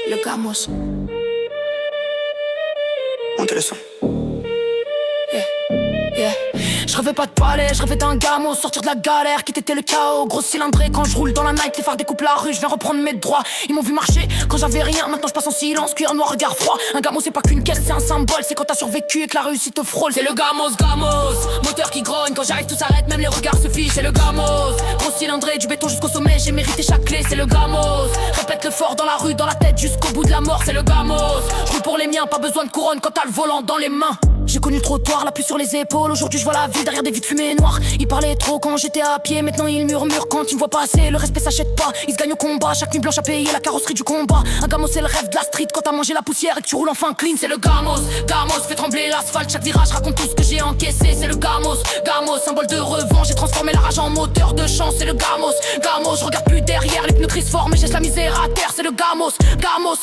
Le Gamos. Montez le son. Yeah. Je rêvais pas de palais, je rêvais d'un gamo, sortir de la galère, quitter le chaos. Gros cylindré quand je roule dans la night, les phares découpent la rue, je viens reprendre mes droits. Ils m'ont vu marcher quand j'avais rien, maintenant je passe en silence, cuir noir, regard froid. Un gamo c'est pas qu'une caisse, c'est un symbole, c'est quand t'as survécu et que la réussite te frôle. C'est le gamos, moteur qui grogne, quand j'arrive tout s'arrête, même les regards se fichent. C'est le gamos, gros cylindré, du béton jusqu'au sommet, j'ai mérité chaque clé. C'est le gamos, répète le fort dans la rue, dans la tête jusqu'au bout de la mort. C'est le gamos, je roule pour les miens, pas besoin de couronne quand t'as le volant dans les mains. J'ai connu le trottoir, la pluie sur les épaules. Aujourd'hui je vois la ville derrière des vides fumées noires. Ils parlaient trop quand j'étais à pied, maintenant ils murmurent quand ils me voient passer. Le respect s'achète pas, ils se gagnent au combat. Chaque nuit blanche à payer la carrosserie du combat. Un gamos c'est le rêve de la street quand t'as mangé la poussière et que tu roules enfin clean. C'est le gamos, fait trembler l'asphalte. Chaque virage raconte tout ce que j'ai encaissé. C'est le gamos, symbole de revanche. J'ai transformé la rage en moteur de chance. C'est le gamos, je regarde plus derrière. Les pneus crissent fort mais j'ai la misère à terre. C'est le gamos,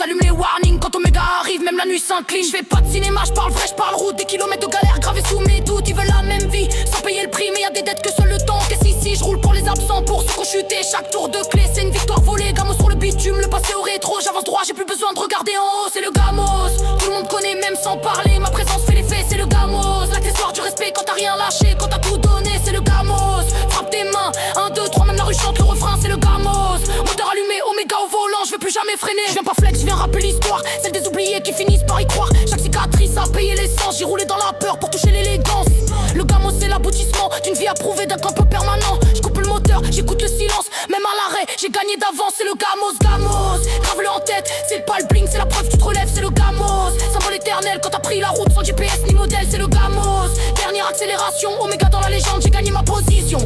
allume les warnings quand Omega arrive, même la nuit s'incline. Je fais pas de cinéma, je parle vrai, je parle route. Des kilomètres de galère gravés sous mes doutes. Ils veulent la même vie sans payer le prix, mais y'a des dettes que seul le temps. Qu'est-ce ici, je roule pour les absents, pour ceux qu'on chuté. Chaque tour de clé c'est une victoire volée. Gamos sur le bitume, le passé au rétro. J'avance droit, j'ai plus besoin de regarder en haut. C'est le gamos, tout le monde connaît même sans parler. Ma présence fait l'effet, c'est le gamos. L'accessoire du respect quand t'as rien lâché, quand t'as tout donné. C'est le gamos, frappe tes mains, 1, 2, 3, même la rue chante le refrain. C'est le gamos, moteur allumé, Omega au volant. Je veux plus jamais freiner, je viens pas flex, je viens rappeler l'histoire. Celle des oubliés qui finissent par y croire. Chaque cicatrice a payé l'essence, j'ai roulé dans la peur pour toucher l'élégance. Le gamos c'est l'aboutissement d'une vie approuvée d'un camp peu permanent. Je coupe le moteur, j'écoute le silence, même à l'arrêt, j'ai gagné d'avance. C'est le gamos, grave-le en tête, c'est pas le bling, c'est la preuve, tu te relèves. C'est le gamos, symbole éternel quand t'as pris la route sans GPS ni modèle. C'est le gamos, dernière accélération, Omega dans la légende, j'ai gagné ma position.